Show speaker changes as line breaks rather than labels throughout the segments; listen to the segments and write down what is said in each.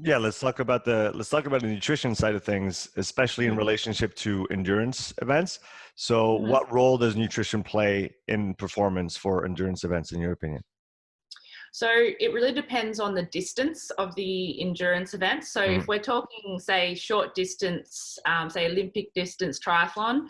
Yeah, let's talk about the nutrition side of things, especially in
Mhm.
relationship to endurance events. So,
Mhm.
what role does nutrition play in performance for endurance events, in your opinion?
So it really depends on the distance of the endurance event. So if
Hmm.
we're talking, say, short distance, say Olympic distance triathlon,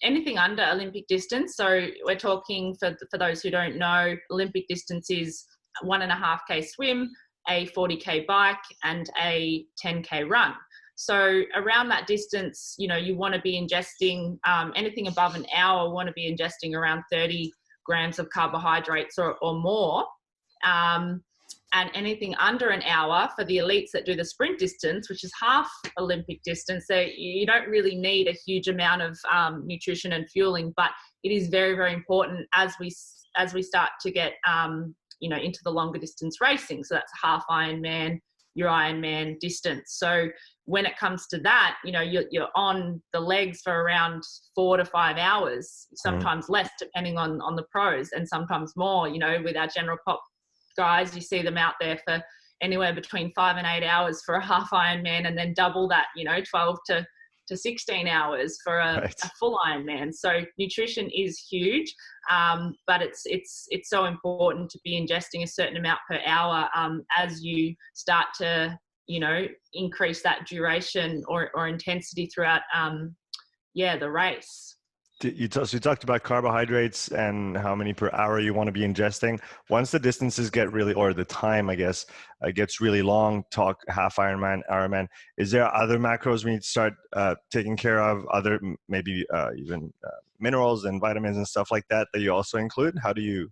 anything under Olympic distance. So we're talking, for those who don't know, Olympic distance is 1.5K swim, a 40K bike, and a 10K run. So around that distance, you want to be ingesting anything above an hour. Want to be ingesting around 30 grams of carbohydrates or more. Um, and anything under an hour for the elites that do the sprint distance, which is half Olympic distance, so you don't really need a huge amount of nutrition and fueling, but it is very, very important as we start to get into the longer distance racing. So that's half Ironman, your Ironman distance. So when it comes to that, you're on the legs for around 4 to 5 hours,
Hmm.
sometimes less depending on the pros, and sometimes more. With our general pop guys, you see them out there for anywhere between 5 and 8 hours for a half Ironman, and then double that, 12 to 16 hours for a
Right.
full Ironman. So nutrition is huge, but it's so important to be ingesting a certain amount per hour as you start to increase that duration or intensity throughout the race.
So you talked about carbohydrates and how many per hour you want to be ingesting. Once the distances get really, or the time, I guess, gets really long, talk half Ironman, Ironman, is there other macros we need to start taking care of, other maybe even minerals and vitamins and stuff like that you also include? How do you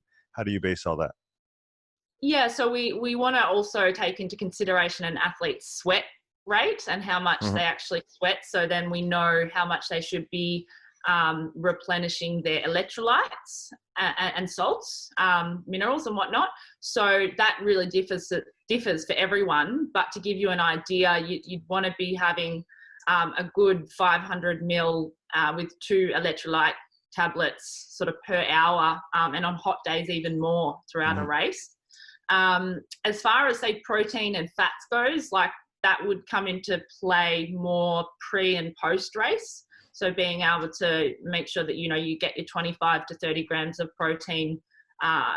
base all that?
Yeah, so we want to also take into consideration an athlete's sweat rate and how much
Hmm.
they actually sweat. So then we know how much they should be replenishing their electrolytes and salts, minerals and whatnot. So that really differs for everyone. But to give you an idea, you'd want to be having a good 500 mil with 2 electrolyte tablets sort of per hour, and on hot days even more throughout a
Hmm.
race. As far as say protein and fats goes, like that would come into play more pre and post race. So being able to make sure that you get your 25 to 30 grams of protein,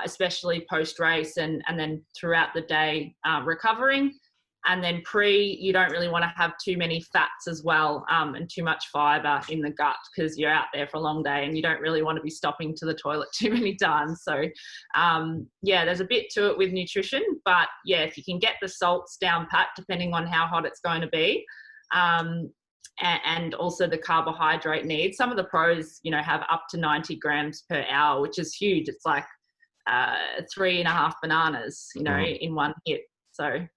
especially post race, and then throughout the day recovering. And then you don't really want to have too many fats as well, and too much fiber in the gut, because you're out there for a long day and you don't really want to be stopping to the toilet too many times. So there's a bit to it with nutrition, but yeah, if you can get the salts down pat, depending on how hot it's going to be, and also the carbohydrate needs. Some of the pros, have up to 90 grams per hour, which is huge. It's like 3.5 bananas,
Hmm.
in one hit.
So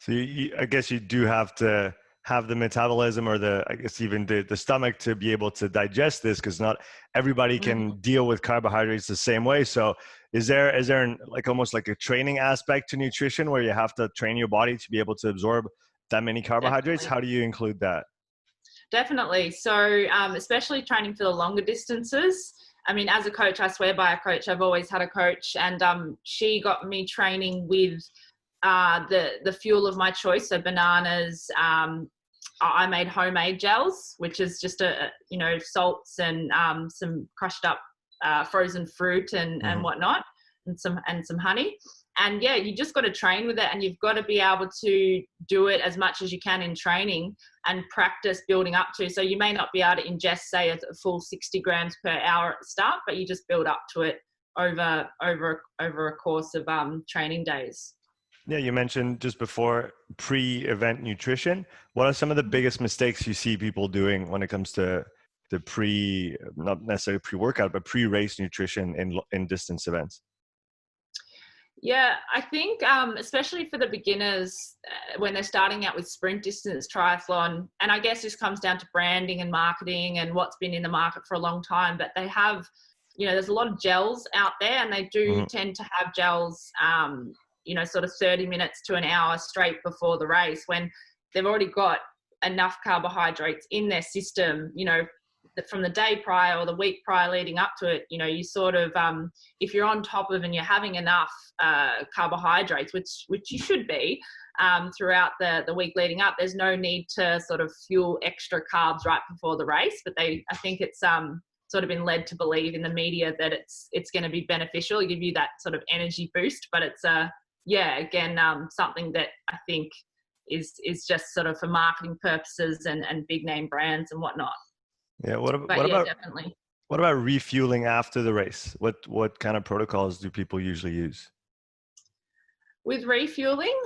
I guess you do have to have the metabolism, or I guess even the stomach, to be able to digest this, because not everybody
Mhm.
can deal with carbohydrates the same way. So is there like almost like a training aspect to nutrition where you have to train your body to be able to absorb that many carbohydrates?
Definitely.
How do you include that?
Definitely. So, especially training for the longer distances. I mean, as a coach, I swear by a coach. I've always had a coach, and she got me training with the fuel of my choice. So bananas. I made homemade gels, which is just salts and some crushed up frozen fruit and
Hmm.
whatnot, and some honey. And yeah, you just got to train with it, and you've got to be able to do it as much as you can in training and practice building up to. So you may not be able to ingest, say, a full 60 grams per hour at the start, but you just build up to it over a course of training days.
Yeah, you mentioned just before pre-event nutrition. What are some of the biggest mistakes you see people doing when it comes to the not necessarily pre-workout, but pre-race nutrition in distance events?
Yeah, I think especially for the beginners, when they're starting out with sprint distance triathlon, and I guess this comes down to branding and marketing and what's been in the market for a long time, but they have, there's a lot of gels out there, and they do
Hmm.
tend to have gels, sort of 30 minutes to an hour straight before the race, when they've already got enough carbohydrates in their system, from the day prior or the week prior leading up to it, you know, you sort of, if you're on top of and you're having enough carbohydrates, which you should be, throughout the week leading up, there's no need to sort of fuel extra carbs right before the race. But I think it's sort of been led to believe in the media that it's going to be beneficial, give you that sort of energy boost. But it's again, something that I think is just sort of for marketing purposes and big name brands and whatnot.
Yeah. What
yeah,
about
definitely.
what about refueling after the race? What kind of protocols do people usually use?
With refueling,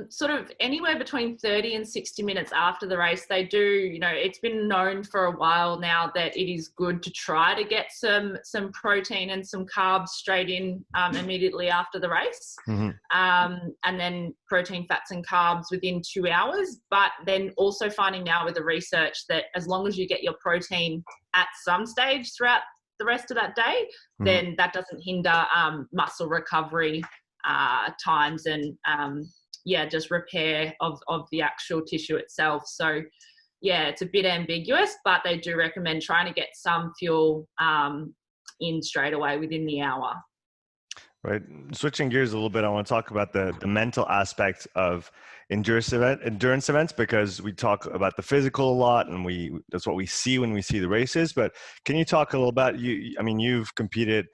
sort of anywhere between 30 and 60 minutes after the race, they do, you know, it's been known for a while now that it is good to try to get some protein and some carbs straight in immediately after the race. And then protein, fats and carbs within 2 hours. But then also finding now with the research that as long as you get your protein at some stage throughout the rest of that day, then that doesn't hinder muscle recovery times and just repair of the actual tissue itself. So yeah, it's a bit ambiguous, but they do recommend trying to get some fuel in straight away within the hour.
Right. Switching gears a little bit, I want to talk about the mental aspect of endurance events, because we talk about the physical a lot, and that's what we see when we see the races. But can you talk a little about I mean, you've competed